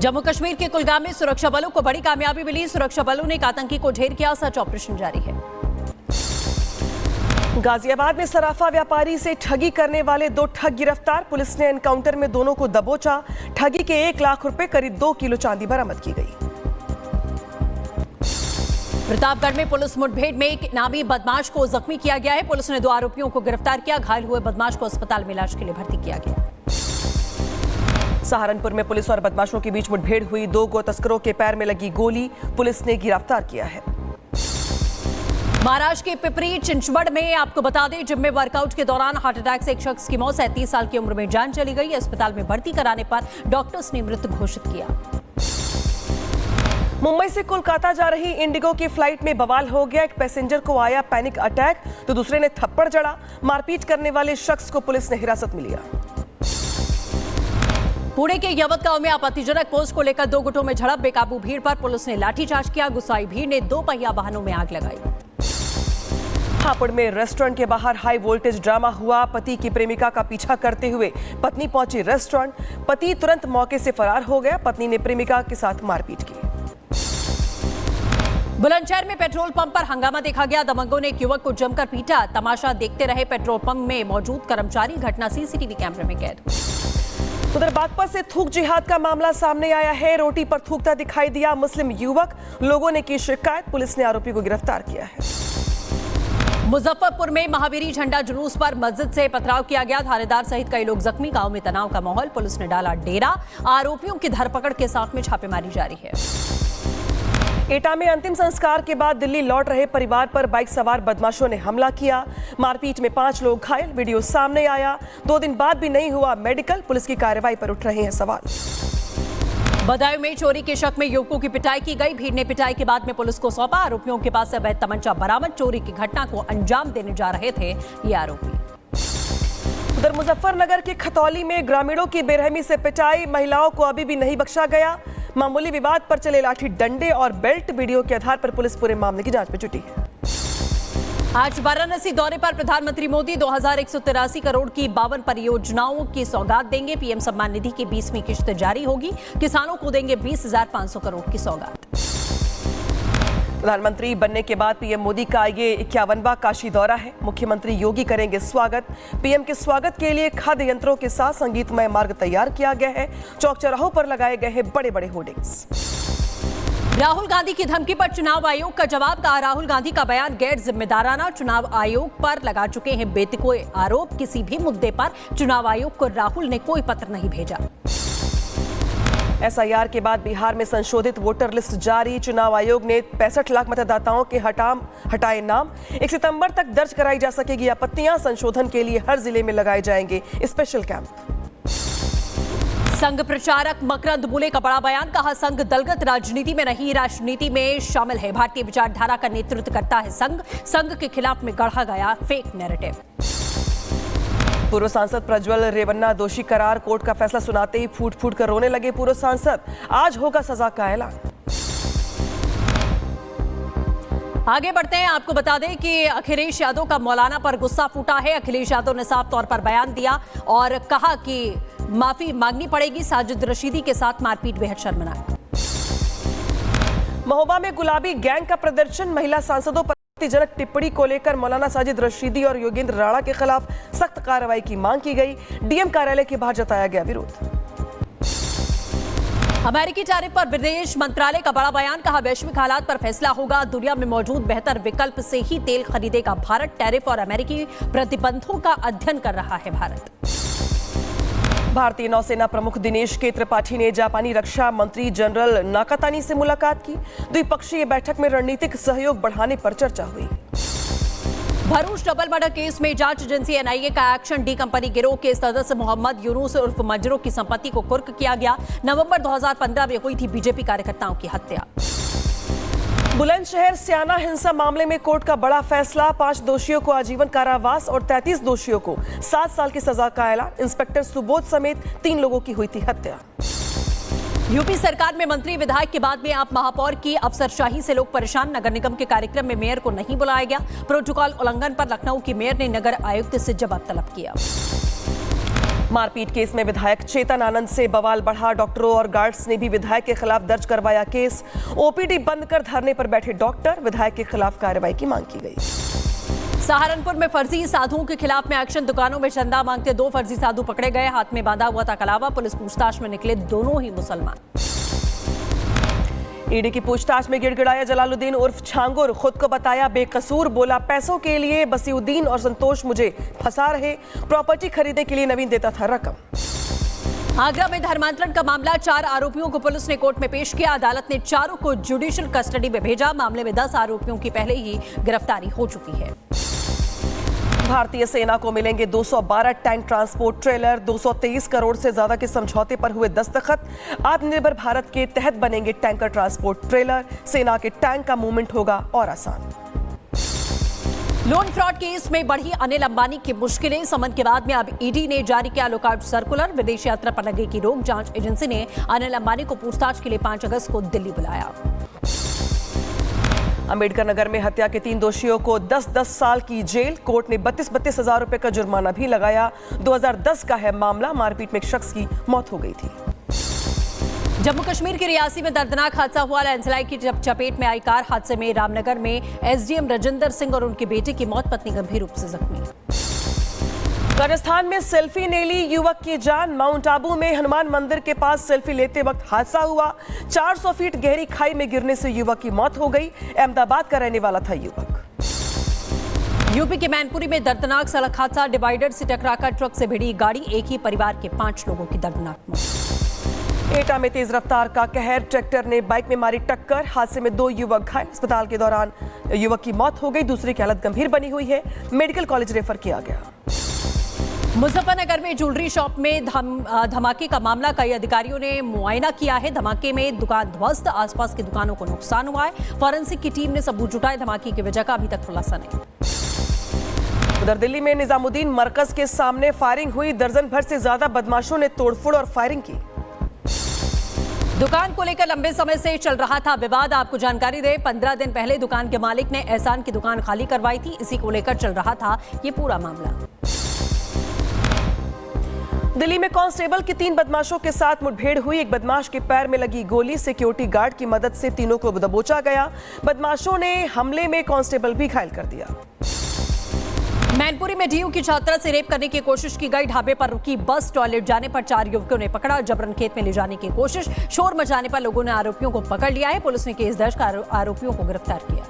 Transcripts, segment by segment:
जम्मू कश्मीर के कुलगाम में सुरक्षा बलों को बड़ी कामयाबी मिली। सुरक्षा बलों ने एक आतंकी को ढेर किया। सर्च ऑपरेशन जारी है। गाजियाबाद में सराफा व्यापारी से ठगी करने वाले 2 ठग गिरफ्तार। पुलिस ने एनकाउंटर में दोनों को दबोचा। ठगी के 1 लाख रुपए, करीब 2 किलो चांदी बरामद की गई। प्रतापगढ़ में पुलिस मुठभेड़ में एक इनामी बदमाश को जख्मी किया गया है। पुलिस ने 2 आरोपियों को गिरफ्तार किया। घायल हुए बदमाश को अस्पताल में इलाज के लिए भर्ती किया गया। सहारनपुर में पुलिस और बदमाशों के बीच मुठभेड़ हुई। 2 गो तस्करों के पैर में लगी गोली, पुलिस ने गिरफ्तार किया है। महाराष्ट्र के पिपरी चिंचवड़ में आपको बता दें, जिम में वर्कआउट के दौरान हार्ट अटैक से एक शख्स की मौत। 37 साल की उम्र में जान चली गई। अस्पताल में भर्ती कराने पर डॉक्टर्स ने मृत घोषित किया। मुंबई से कोलकाता जा रही इंडिगो की फ्लाइट में बवाल हो गया। एक पैसेंजर को आया पैनिक अटैक तो दूसरे ने थप्पड़ जड़ा। मारपीट करने वाले शख्स को पुलिस ने हिरासत में लिया। पुणे के यवत गांव में आपत्तिजनक पोस्ट को लेकर 2 गुटों में झड़प। बेकाबू भीड़ पर पुलिस ने लाठीचार्ज किया। गुस्साई भीड़ ने 2 पहिया वाहनों में आग लगाई। हापुड़ में रेस्टोरेंट के बाहर हाई वोल्टेज ड्रामा हुआ। पति की प्रेमिका का पीछा करते हुए पत्नी पहुंची रेस्टोरेंट। पति तुरंत मौके से फरार हो गया। पत्नी ने प्रेमिका के साथ मारपीट की। बुलंदशहर में पेट्रोल पंप पर हंगामा देखा गया। दबंगों ने एक युवक को जमकर पीटा। तमाशा देखते रहे पेट्रोल पंप में मौजूद कर्मचारी। घटना सीसीटीवी कैमरे में कैद। उधर बागपत से थूक जिहाद का मामला सामने आया है। रोटी पर थूकता दिखाई दिया मुस्लिम युवक। लोगों ने की शिकायत। पुलिस ने आरोपी को गिरफ्तार किया है। मुजफ्फरपुर में महावीरी झंडा जुलूस पर मस्जिद से पथराव किया गया। थानेदार सहित कई लोग जख्मी। गांव में तनाव का माहौल। पुलिस ने डाला डेरा। आरोपियों की धरपकड़ के साथ में छापेमारी जारी है। एटा में अंतिम संस्कार के बाद दिल्ली लौट रहे परिवार पर बाइक सवार बदमाशों ने हमला किया। मारपीट में 5 लोग घायल। वीडियो सामने आया। 2 दिन बाद भी नहीं हुआ मेडिकल। पुलिस की कार्रवाई पर उठ रहे हैं सवाल। बदायूं में चोरी के शक में युवकों की पिटाई की गई। भीड़ ने पिटाई के बाद में पुलिस को सौंपा। आरोपियों के पास से अवैध तमंचा बरामद। चोरी की घटना को अंजाम देने जा रहे थे ये आरोपी। उधर मुजफ्फरनगर के खतौली में ग्रामीणों की बेरहमी से पिटाई। महिलाओं को अभी भी नहीं बख्शा गया। मामूली विवाद पर चले लाठी डंडे और बेल्ट। वीडियो के आधार पर पुलिस पूरे मामले की जांच में जुटी है। आज वाराणसी दौरे पर प्रधानमंत्री मोदी 2183 करोड़ की 52 परियोजनाओं की सौगात देंगे। पीएम सम्मान निधि की 20वीं किश्त जारी होगी। किसानों को देंगे 20,500 करोड़ की सौगात। प्रधानमंत्री बनने के बाद पीएम मोदी का ये 51वां काशी दौरा है। मुख्यमंत्री योगी करेंगे स्वागत। पीएम के स्वागत के लिए खाद्य यंत्रों के साथ संगीतमय मार्ग तैयार किया गया है। चौक चौराहों पर लगाए गए हैं बड़े बड़े होर्डिंग्स। राहुल गांधी की धमकी पर चुनाव आयोग का जवाब। कहा, राहुल गांधी का बयान गैर जिम्मेदाराना। चुनाव आयोग पर लगा चुके हैं बेतुके आरोप। किसी भी मुद्दे पर चुनाव आयोग को राहुल ने कोई पत्र नहीं भेजा। एसआईआर के बाद बिहार में संशोधित वोटर लिस्ट जारी। चुनाव आयोग ने 65 लाख मतदाताओं के हटाए नाम। 1 सितंबर तक दर्ज कराई जा सकेगी आपत्तियां। संशोधन के लिए हर जिले में लगाए जाएंगे स्पेशल कैंप। संघ प्रचारक मकरंद बुले का बड़ा बयान। कहा, संघ दलगत राजनीति में नहीं, राजनीति में शामिल है। भारतीय विचारधारा का नेतृत्व करता है संघ। संघ के खिलाफ में गढ़ा गया फेक नैरेटिव। पूर्व सांसद प्रज्वल रेवन्ना दोषी करार। कोर्ट का फैसला सुनाते ही फूट फूट कर रोने लगे पूर्व सांसद। आज होगा सजा का ऐलान। आगे बढ़ते हैं। आपको बता दें कि अखिलेश यादव का मौलाना पर गुस्सा फूटा है। अखिलेश यादव ने साफ तौर पर बयान दिया और कहा कि माफी मांगनी पड़ेगी। साजिद रशीदी के साथ मारपीट बेहद शर्मनाक। महोबा में गुलाबी गैंग का प्रदर्शन। महिला सांसदों पर आपत्तिजनक टिप्पणी को लेकर मौलाना साजिद रशीदी और योगेंद्र राणा के खिलाफ सख्त कार्रवाई की मांग की गई। डीएम कार्यालय के बाहर जताया गया विरोध। अमेरिकी टैरिफ पर विदेश मंत्रालय का बड़ा बयान। कहा, वैश्विक हालात पर फैसला होगा। दुनिया में मौजूद बेहतर विकल्प से ही तेल खरीदेगा भारत। टैरिफ और अमेरिकी प्रतिबंधों का अध्ययन कर रहा है भारत। भारतीय नौसेना प्रमुख दिनेश के त्रिपाठी ने जापानी रक्षा मंत्री जनरल नाकातानी से मुलाकात की। द्विपक्षीय बैठक में रणनीतिक सहयोग बढ़ाने पर चर्चा हुई। भरूच डबल मर्डर केस में जांच एजेंसी एनआईए का एक्शन। डी कंपनी गिरोह के सदस्य मोहम्मद यूनुस उर्फ मजरू की संपत्ति को कुर्क किया गया। नवंबर 2015 में हुई थी बीजेपी कार्यकर्ताओं की हत्या। बुलंदशहर स्याना हिंसा मामले में कोर्ट का बड़ा फैसला। 5 दोषियों को आजीवन कारावास और 33 दोषियों को 7 साल की सजा का ऐलान। इंस्पेक्टर सुबोध समेत 3 लोगों की हुई थी हत्या। यूपी सरकार में मंत्री विधायक के बाद में आप महापौर की अफसरशाही से लोग परेशान। नगर निगम के कार्यक्रम में मेयर को नहीं बुलाया गया। प्रोटोकॉल उल्लंघन पर लखनऊ की मेयर ने नगर आयुक्त से जवाब तलब किया। मारपीट केस में विधायक चेतन आनंद से बवाल बढ़ा। डॉक्टरों और गार्ड्स ने भी विधायक के खिलाफ दर्ज करवाया केस। ओपीडी बंद कर धरने पर बैठे डॉक्टर, विधायक के खिलाफ कार्रवाई की मांग की गई। सहारनपुर में फर्जी साधुओं के खिलाफ में एक्शन। दुकानों में चंदा मांगते 2 फर्जी साधु पकड़े गए। हाथ में बांधा हुआ था कलावा। पुलिस पूछताछ में निकले दोनों ही मुसलमान। ईडी की पूछताछ में गिड़गिड़ाया जलालुद्दीन उर्फ छांगुर, खुद को बताया बेकसूर। बोला पैसों के लिए बसीउद्दीन और संतोष मुझे फंसा रहे। प्रॉपर्टी खरीदने के लिए नवीन देता था रकम। आगरा में धर्मांतरण का मामला। 4 आरोपियों को पुलिस ने कोर्ट में पेश किया। अदालत ने चारों को जुडिशियल कस्टडी में भेजा। मामले में 10 आरोपियों की पहले ही गिरफ्तारी हो चुकी है। भारतीय सेना को मिलेंगे 212 टैंक ट्रांसपोर्ट ट्रेलर। 223 करोड़ से ज्यादा के समझौते पर हुए दस्तखत। आत्मनिर्भर भारत के तहत बनेंगे टैंकर ट्रांसपोर्ट ट्रेलर। सेना के टैंक का मूवमेंट होगा और आसान। लोन फ्रॉड केस में बढ़ी अनिल अंबानी की मुश्किलें। समन के बाद में अब ईडी ने जारी किया लुकआउट सर्कुलर। विदेश यात्रा पर लगेगी रोक। जांच एजेंसी ने अनिल अंबानी को पूछताछ के लिए 5 अगस्त को दिल्ली बुलाया। अंबेडकर नगर में हत्या के 3 दोषियों को 10-10 साल की जेल। कोर्ट ने 32-32 हजार रुपए का जुर्माना भी लगाया। 2010 का है मामला। मारपीट में एक शख्स की मौत हो गई थी। जम्मू कश्मीर के रियासी में दर्दनाक हादसा हुआ। लैंडस्लाइड की चपेट में आई कार। हादसे में रामनगर में एसडीएम राजेंद्र सिंह और उनके बेटे की मौत, पत्नी गंभीर रूप से जख्मी। राजस्थान में सेल्फी ने ली युवक की जान। माउंट आबू में हनुमान मंदिर के पास सेल्फी लेते वक्त हादसा हुआ। 400 फीट गहरी खाई में गिरने से युवक की मौत हो गई। अहमदाबाद का रहने वाला था युवक। यूपी के मैनपुरी में दर्दनाक सड़क हादसा। डिवाइडर से टकराकर ट्रक से भिड़ी गाड़ी। एक ही परिवार के 5 लोगों की दर्दनाक मौत। एटा में तेज रफ्तार का कहर। ट्रैक्टर ने बाइक में मारी टक्कर। हादसे में 2 युवक घायल। अस्पताल के दौरान युवक की मौत हो गई। दूसरे की हालत गंभीर बनी हुई है। मेडिकल कॉलेज रेफर किया गया। मुजफ्फरनगर में ज्वेलरी शॉप में धमाके का मामला। कई अधिकारियों ने मुआयना किया है। धमाके में दुकान ध्वस्त। आसपास की दुकानों को नुकसान हुआ है। फॉरेंसिक की टीम ने सबूत जुटाए। धमाके की वजह का अभी तक खुलासा नहीं। उधर दिल्ली में निजामुद्दीन मरकज के सामने फायरिंग हुई। दर्जन भर से ज्यादा बदमाशों ने तोड़फोड़ और फायरिंग की। दुकान को लेकर लंबे समय से चल रहा था विवाद। आपको जानकारी दें, 15 दिन पहले दुकान के मालिक ने एहसान की दुकान खाली करवाई थी। इसी को लेकर चल रहा था ये पूरा मामला। दिल्ली में कांस्टेबल की 3 बदमाशों के साथ मुठभेड़ हुई। एक बदमाश के पैर में लगी गोली। सिक्योरिटी गार्ड की मदद से तीनों को दबोचा गया। बदमाशों ने हमले में कांस्टेबल भी घायल कर दिया। मैनपुरी में डीयू की छात्रा से रेप करने की कोशिश की गई। ढाबे पर रुकी बस। टॉयलेट जाने पर 4 युवकों ने पकड़ा। जबरन खेत में ले जाने की कोशिश। शोर मचाने पर लोगों ने आरोपियों को पकड़ लिया है। पुलिस ने केस दर्ज कर आरोपियों को गिरफ्तार किया।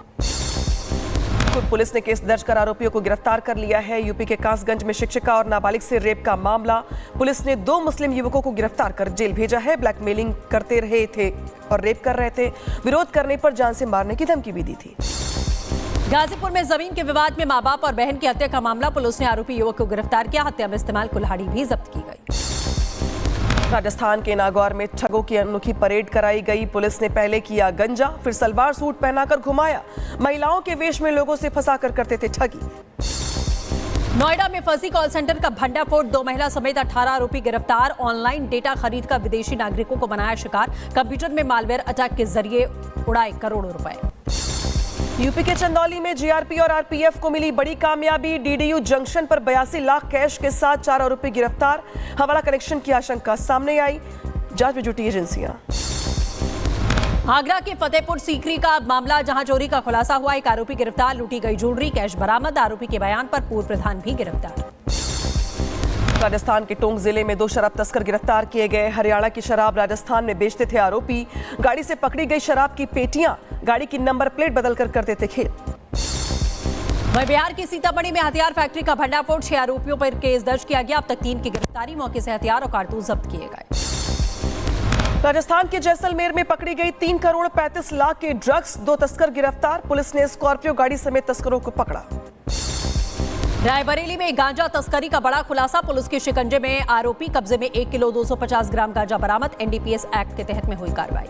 पुलिस ने केस दर्ज कर आरोपियों को गिरफ्तार कर लिया है। यूपी के कासगंज में शिक्षिका और नाबालिग से रेप का मामला। पुलिस ने 2 मुस्लिम युवकों को गिरफ्तार कर जेल भेजा है। ब्लैकमेलिंग करते रहे थे और रेप कर रहे थे। विरोध करने पर जान से मारने की धमकी भी दी थी। गाजीपुर में जमीन के विवाद में मां बाप और बहन की हत्या का मामला। पुलिस ने आरोपी युवक को गिरफ्तार किया। हत्या में इस्तेमाल कुल्हाड़ी भी जब्त की गई। राजस्थान के नागौर में ठगों की अनोखी परेड कराई गई। पुलिस ने पहले किया गंजा, फिर सलवार सूट पहनाकर घुमाया। महिलाओं के वेश में लोगों से फंसाकर करते थे ठगी। नोएडा में फर्जी कॉल सेंटर का भंडाफोड़। 2 महिला समेत 18 आरोपी गिरफ्तार। ऑनलाइन डेटा खरीद कर विदेशी नागरिकों को बनाया शिकार। कंप्यूटर में मालवेयर अटैक के जरिए उड़ाए करोड़ों रुपए। यूपी के चंदौली में जीआरपी और आरपीएफ को मिली बड़ी कामयाबी। डीडीयू जंक्शन पर 82 लाख कैश के साथ 4 आरोपी गिरफ्तार। हवाला कनेक्शन की आशंका सामने आई। जांच में जुटी एजेंसियां। आगरा के फतेहपुर सीकरी का मामला, जहां चोरी का खुलासा हुआ। एक आरोपी गिरफ्तार। लूटी गई ज्वेलरी, कैश बरामद। आरोपी के बयान पर पूर्व प्रधान भी गिरफ्तार। राजस्थान के टोंक जिले में 2 शराब तस्कर गिरफ्तार किए गए। हरियाणा की शराब राजस्थान में बेचते थे आरोपी। गाड़ी से पकड़ी गई शराब की पेटियां, गाड़ी की नंबर प्लेट बदलकर करते थे खेल। वहीं बिहार की सीतामढ़ी में हथियार फैक्ट्री का भंडाफोड़। 6 आरोपियों पर केस दर्ज किया गया। अब तक 3 की गिरफ्तारी। मौके से हथियार और कारतूस जब्त किए गए। राजस्थान के जैसलमेर में पकड़ी गई 3 करोड़ 35 लाख के ड्रग्स। 2 तस्कर गिरफ्तार। पुलिस ने स्कॉर्पियो गाड़ी समेत तस्करों को पकड़ा। रायबरेली में गांजा तस्करी का बड़ा खुलासा। पुलिस के शिकंजे में आरोपी। कब्जे में 1 किलो 250 ग्राम गांजा बरामद। एनडीपीएस एक्ट के तहत में हुई कार्रवाई।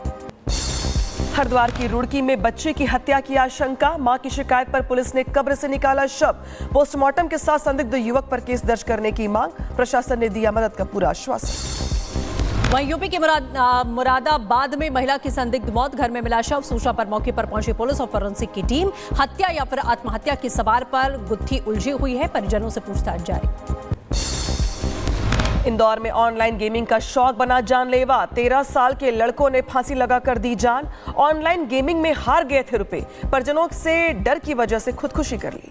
हरिद्वार की रुड़की में बच्चे की हत्या की आशंका। मां की शिकायत पर पुलिस ने कब्र से निकाला शव। पोस्टमार्टम के साथ संदिग्ध युवक पर केस दर्ज करने की मांग। प्रशासन ने दिया मदद का पूरा आश्वासन। वहीं यूपी के मुरादाबाद में महिला की संदिग्ध मौत। घर में मिला शव। सूचना पर मौके पर पहुंची पुलिस और फॉरेंसिक की टीम। हत्या या फिर आत्महत्या की सवाल पर गुत्थी उलझी हुई है। परिजनों से पूछताछ जारी। इंदौर में ऑनलाइन गेमिंग का शौक बना जानलेवा। 13 साल के लड़कों ने फांसी लगाकर दी जान। ऑनलाइन गेमिंग में हार गए थे रुपए, परिजनों से डर की वजह से खुदकुशी कर ली।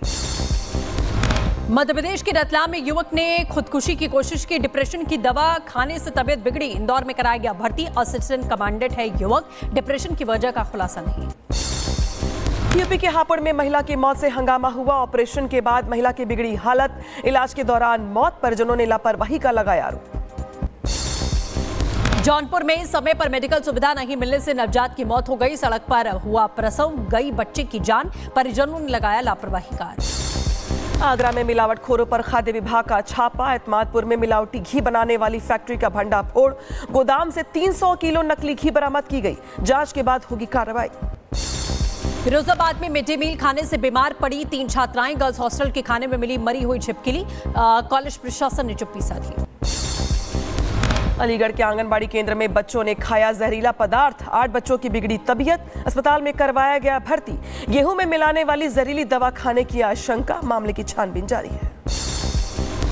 मध्य प्रदेश के रतलाम में युवक ने खुदकुशी की कोशिश की। डिप्रेशन की दवा खाने से तबीयत बिगड़ी। इंदौर में कराया गया भर्ती। असिस्टेंट कमांडेंट है युवक। डिप्रेशन की वजह का खुलासा नहीं। यूपी के हापुड़ में महिला की मौत से हंगामा हुआ। ऑपरेशन के बाद महिला की बिगड़ी हालत, इलाज के दौरान मौत। परिजनों ने लापरवाही का लगाया आरोप। जौनपुर में समय पर मेडिकल सुविधा नहीं मिलने से नवजात की मौत हो गई। सड़क पर हुआ प्रसव, गई बच्चे की जान। परिजनों ने लगाया लापरवाही का आरोप। आगरा में मिलावटखोरों पर खाद्य विभाग का छापा। एतमादपुर में मिलावटी घी बनाने वाली फैक्ट्री का भंडाफोड़। गोदाम से 300 किलो नकली घी बरामद की गई। जांच के बाद होगी कार्रवाई। फिरोजाबाद में मिड डे मील खाने से बीमार पड़ी 3 छात्राएं। गर्ल्स हॉस्टल के खाने में मिली मरी हुई छिपकली। कॉलेज प्रशासन ने चुप्पी साधी। अलीगढ़ के आंगनबाड़ी केंद्र में बच्चों ने खाया जहरीला पदार्थ। 8 बच्चों की बिगड़ी तबीयत, अस्पताल में करवाया गया भर्ती। गेहूं में मिलाने वाली जहरीली दवा खाने की आशंका, मामले की छानबीन जारी है।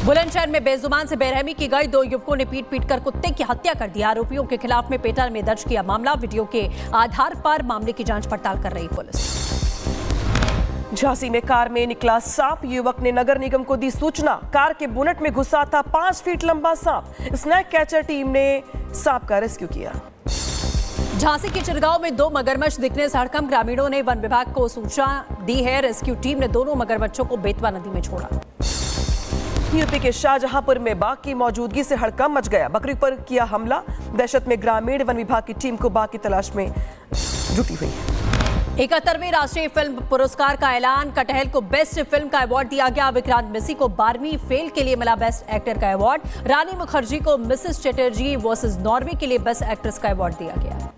बुलंदशहर में बेजुबान से बेरहमी की गई। 2 युवकों ने पीट कर कुत्ते की हत्या कर दी। आरोपियों के खिलाफ में पेटा में दर्ज किया मामला। वीडियो के आधार पर मामले की जांच पड़ताल कर रही पुलिस। झांसी में कार में निकला सांप। युवक ने नगर निगम को दी सूचना। कार के बोनट में घुसा था 5 फीट लंबा सांप। स्नैक कैचर टीम ने सांप का रेस्क्यू किया। झांसी के चिरगांव में 2 मगरमच्छ दिखने से हड़कंप। ग्रामीणों ने वन विभाग को सूचना दी है। रेस्क्यू टीम ने दोनों मगरमच्छों को बेतवा नदी में छोड़ा। यूपी के शाहजहांपुर में बाघ की मौजूदगी से हड़कंप मच गया। बकरी पर किया हमला। दहशत में ग्रामीण, वन विभाग की टीम को बाघ की तलाश में जुटी हुई है। 71वें राष्ट्रीय फिल्म पुरस्कार का ऐलान। कटहल को बेस्ट फिल्म का अवार्ड दिया गया। विक्रांत मेसी को 12वीं फेल के लिए मिला बेस्ट एक्टर का अवार्ड। रानी मुखर्जी को मिसेस चटर्जी वर्सेस नॉर्वे के लिए बेस्ट एक्ट्रेस का अवार्ड दिया गया।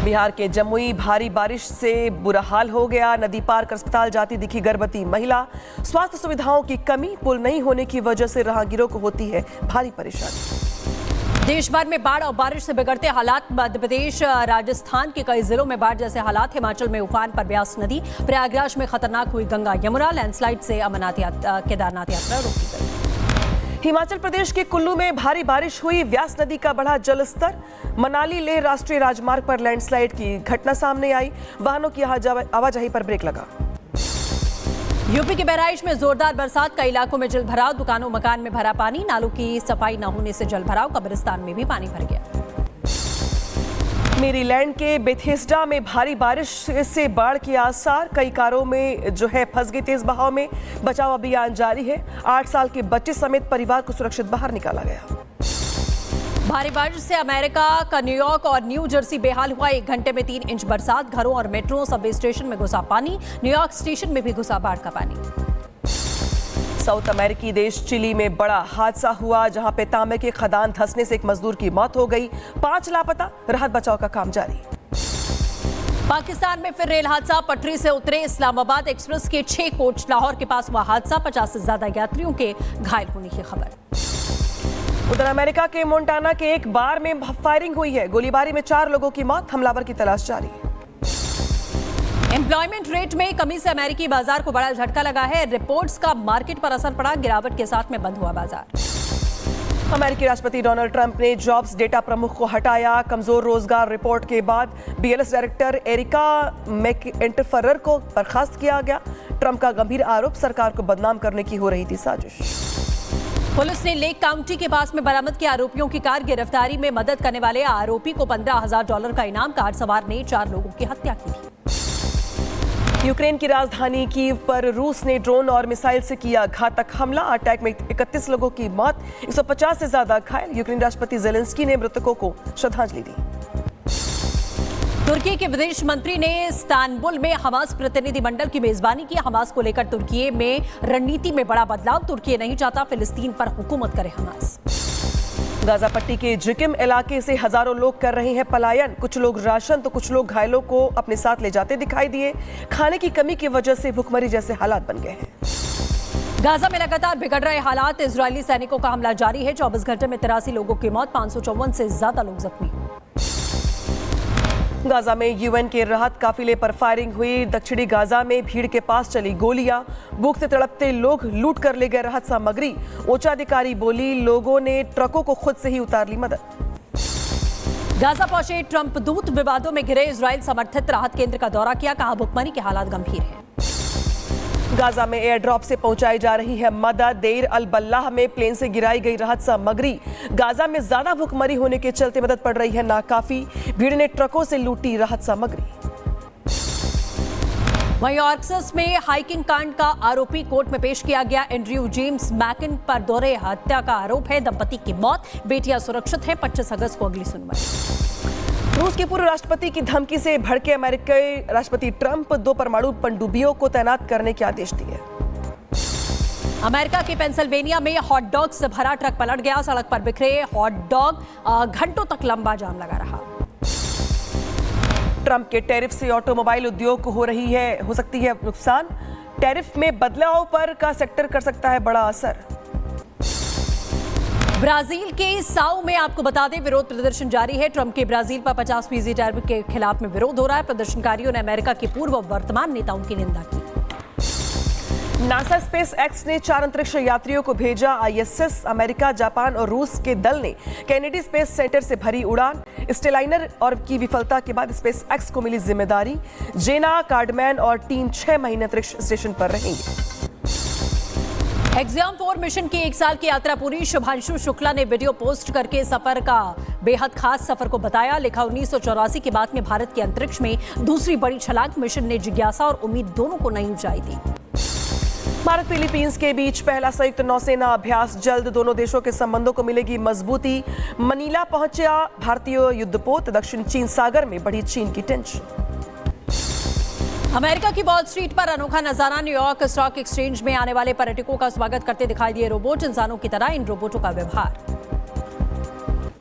बिहार के जमुई भारी बारिश से बुरा हाल हो गया। नदी पार कर अस्पताल जाती दिखी गर्भवती महिला। स्वास्थ्य सुविधाओं की कमी, पुल नहीं होने की वजह से राहगीरों को होती है भारी परेशानी। देश भर में बाढ़ और बारिश से बिगड़ते हालात। मध्य प्रदेश, राजस्थान के कई जिलों में बाढ़ जैसे हालात। हिमाचल में उफान पर ब्यास नदी। प्रयागराज में खतरनाक हुई गंगा यमुना। लैंडस्लाइड से केदारनाथ यात्रा रोकी गई। हिमाचल प्रदेश के कुल्लू में भारी बारिश हुई। व्यास नदी का बढ़ा जलस्तर। मनाली लेह राष्ट्रीय राजमार्ग पर लैंडस्लाइड की घटना सामने आई। वाहनों की आवाजाही पर ब्रेक लगा। यूपी के बहराइच में जोरदार बरसात। कई इलाकों में जल भराव। दुकानों मकान में भरा पानी। नालों की सफाई न होने से जल भराव। कब्रिस्तान में भी पानी भर गया। मेरीलैंड के बेथेस्डा में भारी बारिश से बाढ़ के आसार। कई कारों में फंस गई तेज बहाव में। बचाव अभियान जारी है। 8 साल के बच्चे समेत परिवार को सुरक्षित बाहर निकाला गया। भारी बारिश से अमेरिका का न्यूयॉर्क और न्यू जर्सी बेहाल हुआ। 1 घंटे में 3 इंच बरसात। घरों और मेट्रो सबवे स्टेशन में घुसा पानी। न्यूयॉर्क स्टेशन में भी घुसा बाढ़ का पानी। साउथ अमेरिकी देश चिली में बड़ा हादसा हुआ, जहां पे तांबे के खदान धंसने से एक मजदूर की मौत हो गई। 5 लापता। राहत बचाव का काम जारी। पाकिस्तान में फिर रेल हादसा। पटरी से उतरे इस्लामाबाद एक्सप्रेस के 6 कोच। लाहौर के पास हुआ हादसा। 50 से ज्यादा यात्रियों के घायल होने की खबर। उधर अमेरिका के मोंटाना के एक बार में फायरिंग हुई है। गोलीबारी में 4 लोगों की मौत। हमलावर की तलाश जारी है। एम्प्लॉयमेंट रेट में कमी से अमेरिकी बाजार को बड़ा झटका लगा है। रिपोर्ट्स का मार्केट पर असर पड़ा। गिरावट के साथ में बंद हुआ बाजार। अमेरिकी राष्ट्रपति डोनाल्ड ट्रंप ने जॉब्स डेटा प्रमुख को हटाया। कमजोर रोजगार रिपोर्ट के बाद BLS डायरेक्टर एरिका मैकएंटफरर को बर्खास्त किया गया। ट्रंप का गंभीर आरोप, सरकार को बदनाम करने की हो रही थी साजिश। पुलिस ने लेक काउंटी के पास में बरामद किया आरोपियों की कार। गिरफ्तारी में मदद करने वाले आरोपी को $15,000 का इनाम। कार सवार ने 4 लोगों की हत्या की थी। यूक्रेन की राजधानी कीव पर रूस ने ड्रोन और मिसाइल से किया घातक हमला। अटैक में 31 लोगों की मौत, 150 से ज्यादा घायल। यूक्रेन राष्ट्रपति जेलेंस्की ने मृतकों को श्रद्धांजलि दी। तुर्की के विदेश मंत्री ने इस्तांबुल में हमास प्रतिनिधिमंडल की मेजबानी की। हमास को लेकर तुर्की में रणनीति में बड़ा बदलाव। तुर्की नहीं चाहता फिलिस्तीन पर हुकूमत करे हमास। गाजा पट्टी के जिकिम इलाके से हजारों लोग कर रहे हैं पलायन। कुछ लोग राशन तो कुछ लोग घायलों को अपने साथ ले जाते दिखाई दिए। खाने की कमी की वजह से भुखमरी जैसे हालात बन गए हैं। गाजा में लगातार बिगड़ रहे हालात। इजरायली सैनिकों का हमला जारी है। 24 घंटे में 83 लोगों की मौत, 554 से ज्यादा लोग जख्मी। गाजा में यूएन के राहत काफिले पर फायरिंग हुई। दक्षिणी गाजा में भीड़ के पास चली गोलियां। भूख से तड़पते लोग लूट कर ले गए राहत सामग्री। उच्चाधिकारी बोली, लोगों ने ट्रकों को खुद से ही उतार ली मदद। गाजा पहुंचे ट्रंप दूत, विवादों में घिरे इजराइल समर्थित राहत केंद्र का दौरा किया, कहा भुखमरी के हालात गंभीर हैं। गाजा में एयर ड्रॉप से पहुंचाई जा रही है मदद। देर अल बल्लाह में प्लेन से गिराई गई राहत सामग्री। गाजा में ज्यादा भुखमरी होने के चलते मदद पड़ रही है नाकाफी। भीड़ ने ट्रकों से लूटी राहत सामग्री। वहीं आर्कसस में हाइकिंग कांड का आरोपी कोर्ट में पेश किया गया। एंड्रयू जेम्स मैकिन पर दोहरे हत्या का आरोप है। दंपति की मौत, बेटियां सुरक्षित हैं। 25 अगस्त को अगली सुनवाई। रूस के पूर्व राष्ट्रपति की धमकी से भड़के अमेरिकी राष्ट्रपति ट्रंप 2 परमाणु पनडुब्बियों को तैनात करने के आदेश दिए। अमेरिका के पेंसिल्वेनिया में हॉट डॉग से भरा ट्रक पलट गया। सड़क पर बिखरे हॉट डॉग, घंटों तक लंबा जाम लगा रहा। ट्रंप के टैरिफ से ऑटोमोबाइल उद्योग को हो सकती है नुकसान। टैरिफ में बदलाव पर का सेक्टर कर सकता है बड़ा असर। ब्राजील के साओ में आपको बता दें, विरोध प्रदर्शन जारी है। ट्रंप के ब्राजील पर 50% टैरिफ के खिलाफ में विरोध हो रहा है। प्रदर्शनकारियों ने अमेरिका के पूर्व और वर्तमान नेताओं की निंदा की। नासा स्पेस एक्स ने 4 अंतरिक्ष यात्रियों को भेजा। आईएसएस, अमेरिका, जापान और रूस के दल ने कैनेडी स्पेस सेंटर से भरी उड़ान। स्टेलाइनर और की विफलता के बाद स्पेस एक्स को मिली जिम्मेदारी। जेना कार्डमैन और टीम 6 महीने अंतरिक्ष स्टेशन पर रहेंगे। एक्सियम 4 मिशन की 1 साल की यात्रा पूरी। शुभांशु शुक्ला ने वीडियो पोस्ट करके सफर का बेहद खास सफर को बताया। लिखा, 1984 के बाद में भारत के अंतरिक्ष में दूसरी बड़ी छलांग। मिशन ने जिज्ञासा और उम्मीद दोनों को नई ऊंचाई दी। भारत फिलीपींस के बीच पहला संयुक्त नौसेना अभ्यास जल्द। दोनों देशों के संबंधों को मिलेगी मजबूती। मनीला पहुंचा भारतीय युद्धपोत। दक्षिण चीन सागर में बढ़ी चीन की टेंशन। अमेरिका की वॉल स्ट्रीट पर अनोखा नजारा। न्यूयॉर्क स्टॉक एक्सचेंज में आने वाले पर्यटकों का स्वागत करते दिखाई दिए रोबोट। इंसानों की तरह इन रोबोटों का व्यवहार।